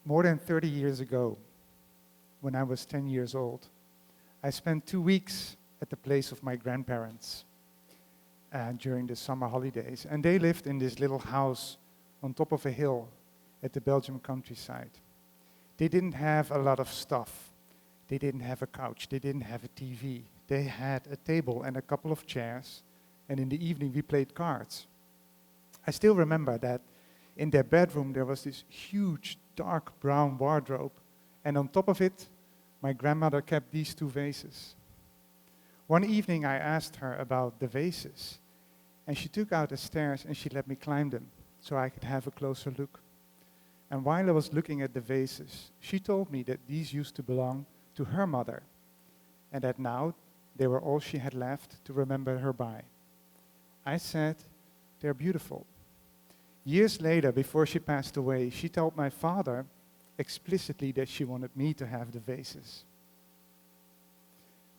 More than 30 years ago, when I was 10 years old, I spent 2 weeks at the place of my grandparents during the summer holidays. And they lived in this little house on top of a hill at the Belgian countryside. They didn't have a lot of stuff. They didn't have a couch. They didn't have a TV. They had a table and a couple of chairs. And in the evening, we played cards. I still remember that in their bedroom, there was this huge, dark brown wardrobe. And on top of it, my grandmother kept these 2 vases. One evening, I asked her about the vases. And she took out the stairs and she let me climb them so I could have a closer look. And while I was looking at the vases, she told me that these used to belong to her mother, and that now they were all she had left to remember her by. I said, they're beautiful. Years later, before she passed away, she told my father explicitly that she wanted me to have the vases.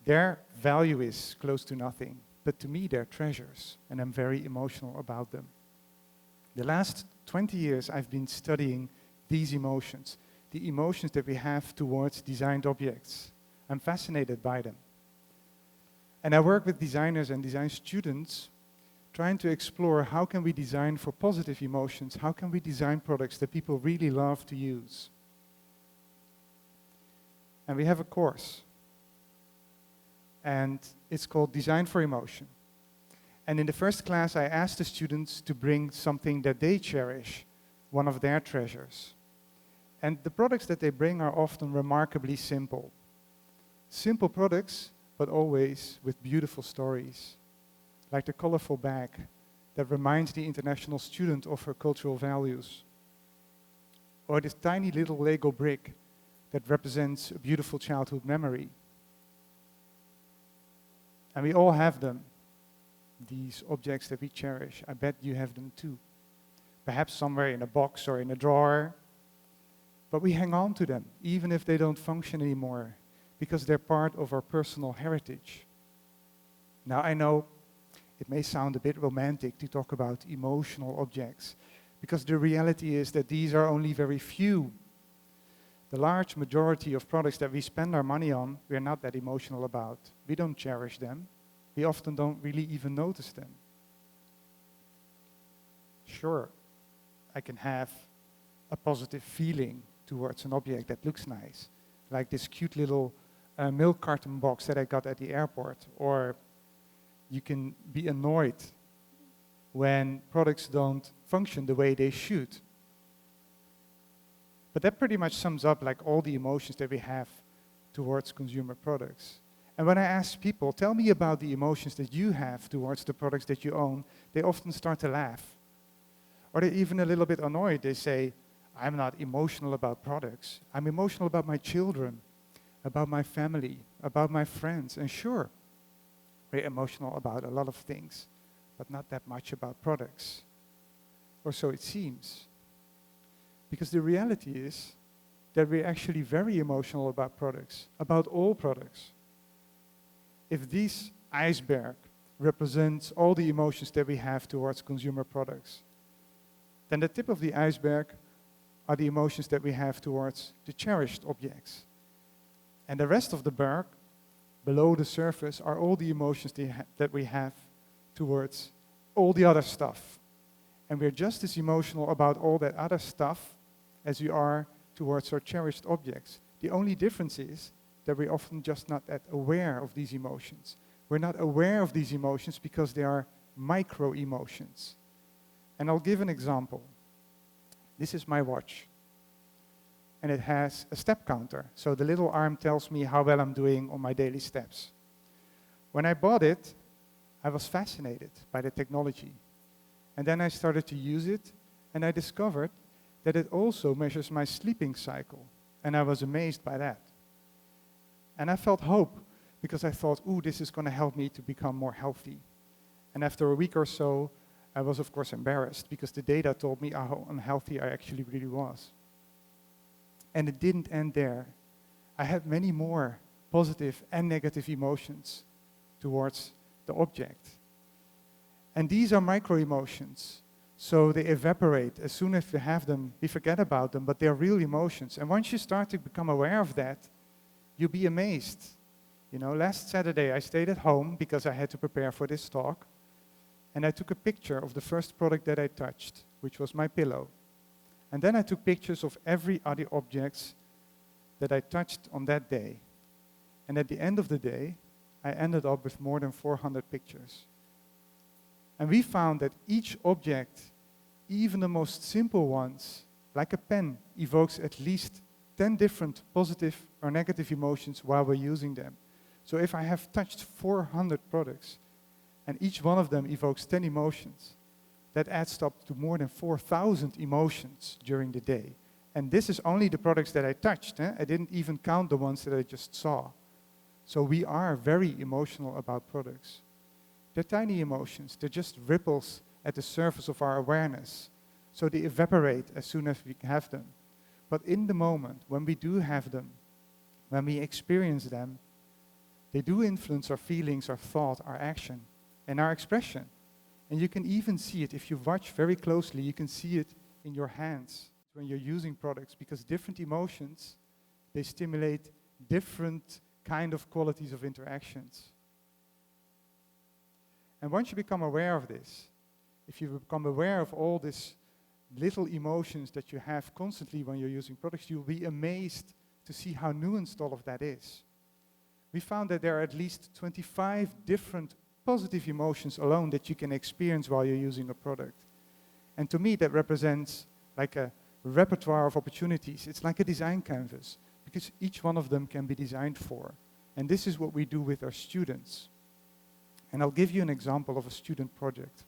Their value is close to nothing, but to me they're treasures, and I'm very emotional about them. The last 20 years I've been studying these emotions, the emotions that we have towards designed objects. I'm fascinated by them. And I work with designers and design students trying to explore how can we design for positive emotions, how can we design products that people really love to use. And we have a course, and it's called Design for Emotion. And in the first class, I asked the students to bring something that they cherish, one of their treasures. And the products that they bring are often remarkably simple. Simple products, but always with beautiful stories, like the colorful bag that reminds the international student of her cultural values, or this tiny little Lego brick that represents a beautiful childhood memory. And we all have them, these objects that we cherish. I bet you have them too. Perhaps somewhere in a box or in a drawer. But we hang on to them, even if they don't function anymore, because they're part of our personal heritage. Now, I know it may sound a bit romantic to talk about emotional objects, because the reality is that these are only very few. The large majority of products that we spend our money on, we're not that emotional about. We don't cherish them. We often don't really even notice them. Sure, I can have a positive feeling towards an object that looks nice, like this cute little milk carton box that I got at the airport. Or you can be annoyed when products don't function the way they should. But that pretty much sums up like all the emotions that we have towards consumer products. And when I ask people, tell me about the emotions that you have towards the products that you own, they often start to laugh. Or they're even a little bit annoyed. They say, I'm not emotional about products. I'm emotional about my children, about my family, about my friends. And sure, we're emotional about a lot of things, but not that much about products. Or so it seems. Because the reality is that we're actually very emotional about products, about all products. If this iceberg represents all the emotions that we have towards consumer products, then the tip of the iceberg are the emotions that we have towards the cherished objects. And the rest of the berg, below the surface, are all the emotions that we have towards all the other stuff. And we're just as emotional about all that other stuff as we are towards our cherished objects. The only difference is that we're often just not that aware of these emotions. We're not aware of these emotions because they are micro-emotions. And I'll give an example. This is my watch. And it has a step counter. So the little arm tells me how well I'm doing on my daily steps. When I bought it, I was fascinated by the technology. And then I started to use it, and I discovered that it also measures my sleeping cycle. And I was amazed by that. And I felt hope, because I thought, ooh, this is going to help me to become more healthy. And after a week or so, I was, of course, embarrassed, because the data told me how unhealthy I actually really was. And it didn't end there. I had many more positive and negative emotions towards the object. And these are micro-emotions. So they evaporate. As soon as you have them, we forget about them, but they're real emotions. And once you start to become aware of that, you'll be amazed. You know, last Saturday I stayed at home because I had to prepare for this talk, and I took a picture of the first product that I touched, which was my pillow. And then I took pictures of every other objects that I touched on that day. And at the end of the day, I ended up with more than 400 pictures. And we found that each object, even the most simple ones, like a pen, evokes at least 10 different positive or negative emotions while we're using them. So if I have touched 400 products, and each one of them evokes 10 emotions, that adds up to more than 4,000 emotions during the day. And this is only the products that I touched. I didn't even count the ones that I just saw. So we are very emotional about products. They're tiny emotions. They're just ripples at the surface of our awareness. So they evaporate as soon as we have them. But in the moment, when we do have them, when we experience them, they do influence our feelings, our thought, our action, and our expression. And you can even see it, if you watch very closely, you can see it in your hands when you're using products, because different emotions, they stimulate different kind of qualities of interactions. And once you become aware of this, if you become aware of all these little emotions that you have constantly when you're using products, you'll be amazed to see how nuanced all of that is. We found that there are at least 25 different positive emotions alone that you can experience while you're using a product. And to me, that represents like a repertoire of opportunities. It's like a design canvas, because each one of them can be designed for. And this is what we do with our students. And I'll give you an example of a student project.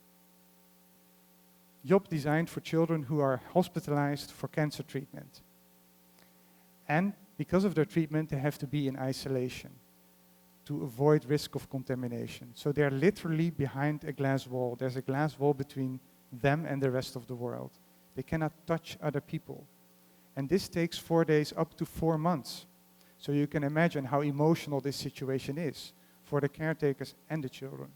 Job designed for children who are hospitalized for cancer treatment. And because of their treatment, they have to be in isolation to avoid risk of contamination. So they're literally behind a glass wall. There's a glass wall between them and the rest of the world. They cannot touch other people. And this takes 4 days up to 4 months. So you can imagine how emotional this situation is for the caretakers and the children.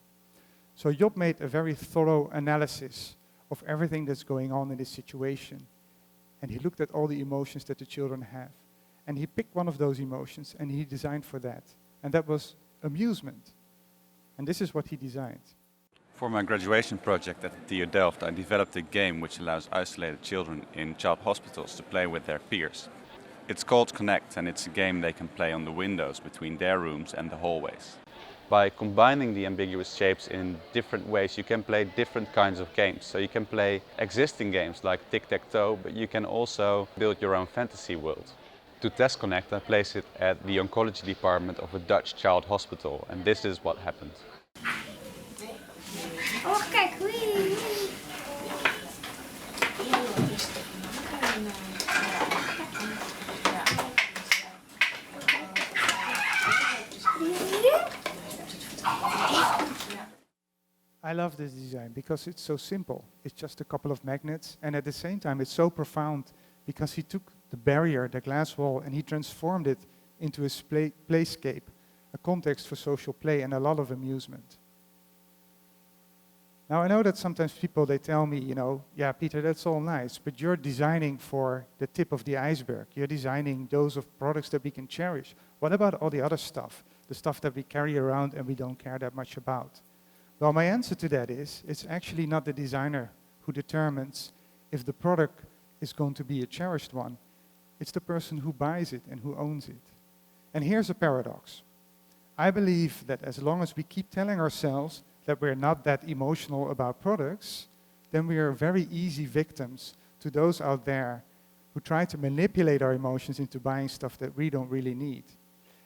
So Job made a very thorough analysis of everything that's going on in this situation. And he looked at all the emotions that the children have. And he picked one of those emotions and he designed for that. And that was amusement. And this is what he designed. For my graduation project at the TU Delft, I developed a game which allows isolated children in child hospitals to play with their peers. It's called Connect, and it's a game they can play on the windows between their rooms and the hallways. By combining the ambiguous shapes in different ways, you can play different kinds of games. So you can play existing games like tic-tac-toe, but you can also build your own fantasy world. To test Connect, I placed it at the oncology department of a Dutch child hospital, and this is what happened. Oh, kijk, wee. I love this design because it's so simple. It's just a couple of magnets, and at the same time it's so profound because he took the barrier, the glass wall, and he transformed it into a playscape, a context for social play and a lot of amusement. Now I know that sometimes people, they tell me, you know, yeah, Pieter, that's all nice, but you're designing for the tip of the iceberg. You're designing those of products that we can cherish. What about all the other stuff? The stuff that we carry around and we don't care that much about? Well, my answer to that is, it's actually not the designer who determines if the product is going to be a cherished one. It's the person who buys it and who owns it. And here's a paradox. I believe that as long as we keep telling ourselves that we're not that emotional about products, then we are very easy victims to those out there who try to manipulate our emotions into buying stuff that we don't really need.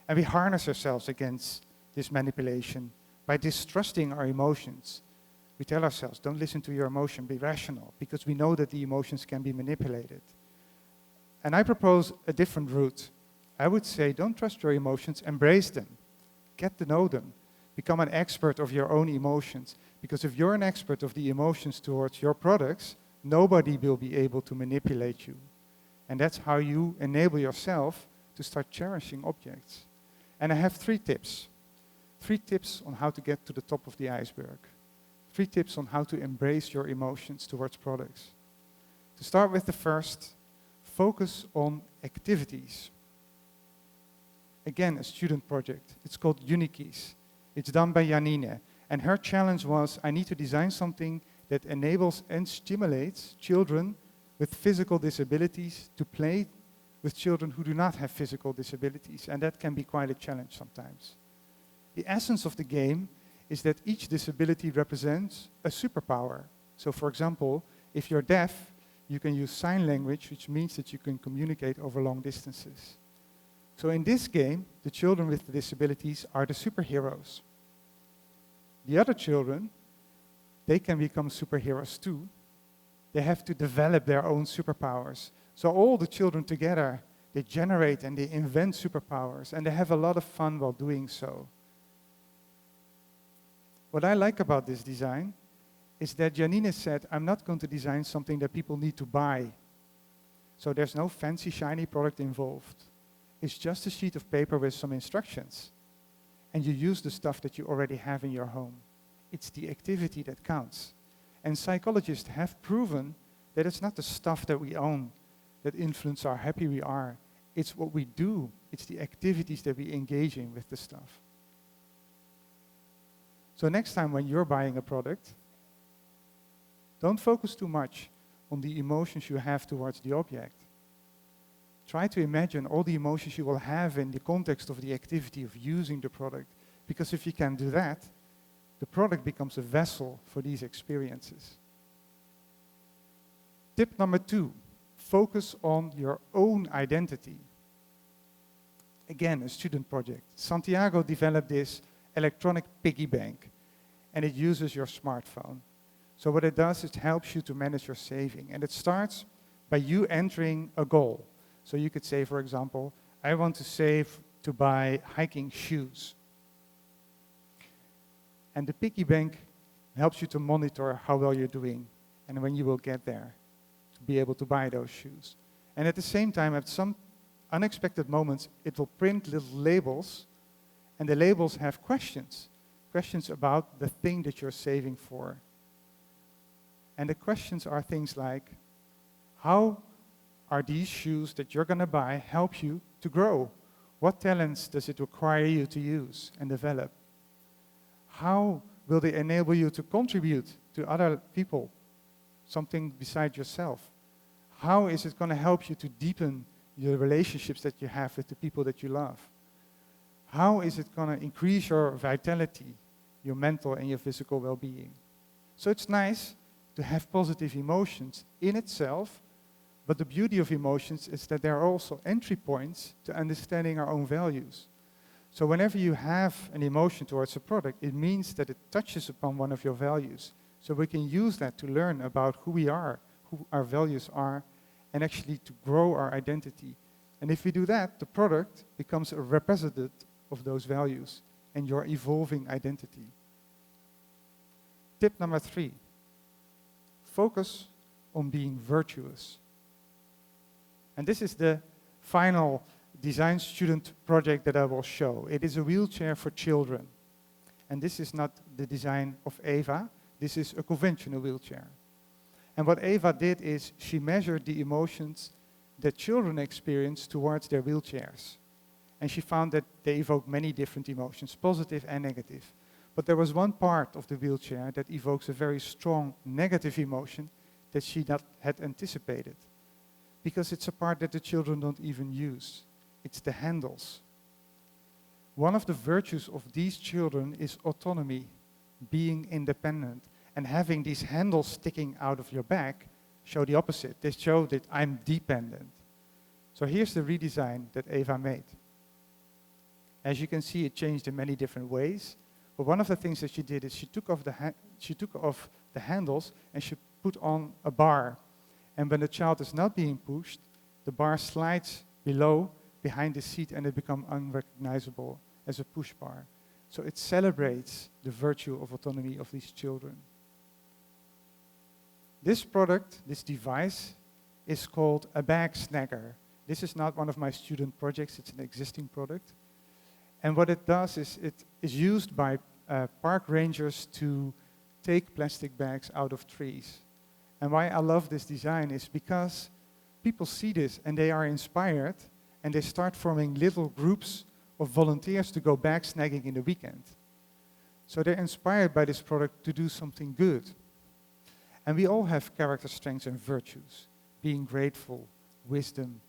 And we harness ourselves against this manipulation by distrusting our emotions. We tell ourselves, don't listen to your emotion, be rational, because we know that the emotions can be manipulated. And I propose a different route. I would say, don't trust your emotions, embrace them. Get to know them. Become an expert of your own emotions. Because if you're an expert of the emotions towards your products, nobody will be able to manipulate you. And that's how you enable yourself to start cherishing objects. And I have 3 tips. 3 tips on how to get to the top of the iceberg. 3 tips on how to embrace your emotions towards products. To start with the first, focus on activities. Again, a student project. It's called Unikis. It's done by Janine. And her challenge was, I need to design something that enables and stimulates children with physical disabilities to play with children who do not have physical disabilities. And that can be quite a challenge sometimes. The essence of the game is that each disability represents a superpower. So for example, if you're deaf, you can use sign language, which means that you can communicate over long distances. So in this game, the children with the disabilities are the superheroes. The other children, they can become superheroes too. They have to develop their own superpowers. So all the children together, they generate and they invent superpowers, and they have a lot of fun while doing so. What I like about this design is that Janine said, I'm not going to design something that people need to buy. So there's no fancy, shiny product involved. It's just a sheet of paper with some instructions. And you use the stuff that you already have in your home. It's the activity that counts. And psychologists have proven that it's not the stuff that we own that influence how happy we are. It's what we do. It's the activities that we engage in with the stuff. So next time when you're buying a product, don't focus too much on the emotions you have towards the object. Try to imagine all the emotions you will have in the context of the activity of using the product. Because if you can do that, the product becomes a vessel for these experiences. Tip number 2, focus on your own identity. Again, a student project. Santiago developed this electronic piggy bank, and it uses your smartphone. So what it does, it helps you to manage your saving. And it starts by you entering a goal. So you could say, for example, I want to save to buy hiking shoes. And the piggy bank helps you to monitor how well you're doing and when you will get there to be able to buy those shoes. And at the same time, at some unexpected moments, it will print little labels, and the labels have questions about the thing that you're saving for. And the questions are things like, how are these shoes that you're going to buy help you to grow? What talents does it require you to use and develop? How will they enable you to contribute to other people, something besides yourself? How is it going to help you to deepen your relationships that you have with the people that you love? How is it going to increase your vitality, your mental and your physical well-being? So it's nice to have positive emotions in itself, but the beauty of emotions is that there are also entry points to understanding our own values. So whenever you have an emotion towards a product, it means that it touches upon one of your values. So we can use that to learn about who we are, who our values are, and actually to grow our identity. And if we do that, the product becomes a representative of those values and your evolving identity. Tip number 3, focus on being virtuous. And this is the final design student project that I will show. It is a wheelchair for children. And this is not the design of Eva, this is a conventional wheelchair. And what Eva did is she measured the emotions that children experience towards their wheelchairs. And she found that they evoke many different emotions, positive and negative. But there was one part of the wheelchair that evokes a very strong negative emotion that she not had anticipated. Because it's a part that the children don't even use. It's the handles. One of the virtues of these children is autonomy, being independent. And having these handles sticking out of your back show the opposite. They show that I'm dependent. So here's the redesign that Eva made. As you can see, it changed in many different ways. But one of the things that she did is she took off the handles and she put on a bar. And when the child is not being pushed, the bar slides below, behind the seat, and it becomes unrecognizable as a push bar. So it celebrates the virtue of autonomy of these children. This product, this device, is called a bag snagger. This is not one of my student projects, it's an existing product. And what it does is it is used by park rangers to take plastic bags out of trees. And why I love this design is because people see this and they are inspired and they start forming little groups of volunteers to go bag snagging in the weekend. So they're inspired by this product to do something good. And we all have character strengths and virtues, being grateful, wisdom,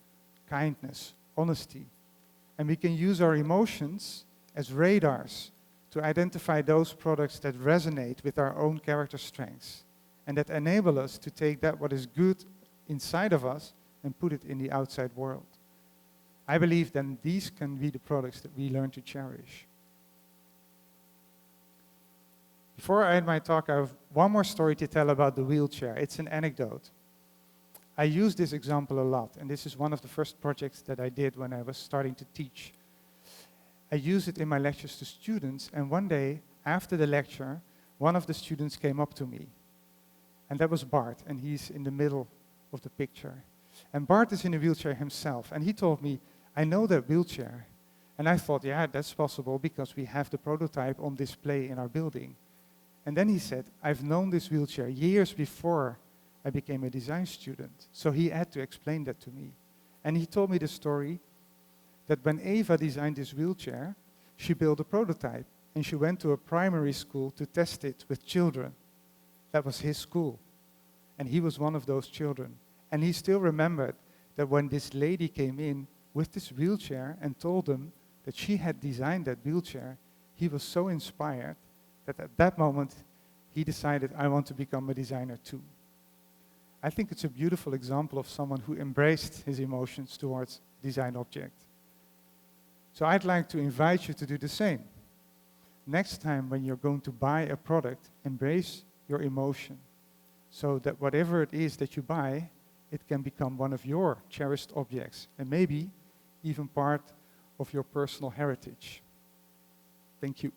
kindness, honesty. And we can use our emotions as radars to identify those products that resonate with our own character strengths and that enable us to take that what is good inside of us and put it in the outside world. I believe then these can be the products that we learn to cherish. Before I end my talk, I have one more story to tell about the wheelchair. It's an anecdote. I use this example a lot, and this is one of the first projects that I did when I was starting to teach. I use it in my lectures to students, and one day, after the lecture, one of the students came up to me. And that was Bart, and he's in the middle of the picture. And Bart is in a wheelchair himself, and he told me, I know that wheelchair. And I thought, yeah, that's possible because we have the prototype on display in our building. And then he said, I've known this wheelchair years before I became a design student. So he had to explain that to me. And he told me the story that when Eva designed this wheelchair, she built a prototype and she went to a primary school to test it with children. That was his school. And he was one of those children. And he still remembered that when this lady came in with this wheelchair and told him that she had designed that wheelchair, he was so inspired that at that moment he decided, I want to become a designer too. I think it's a beautiful example of someone who embraced his emotions towards design object. So I'd like to invite you to do the same. Next time when you're going to buy a product, embrace your emotion so that whatever it is that you buy, it can become one of your cherished objects and maybe even part of your personal heritage. Thank you.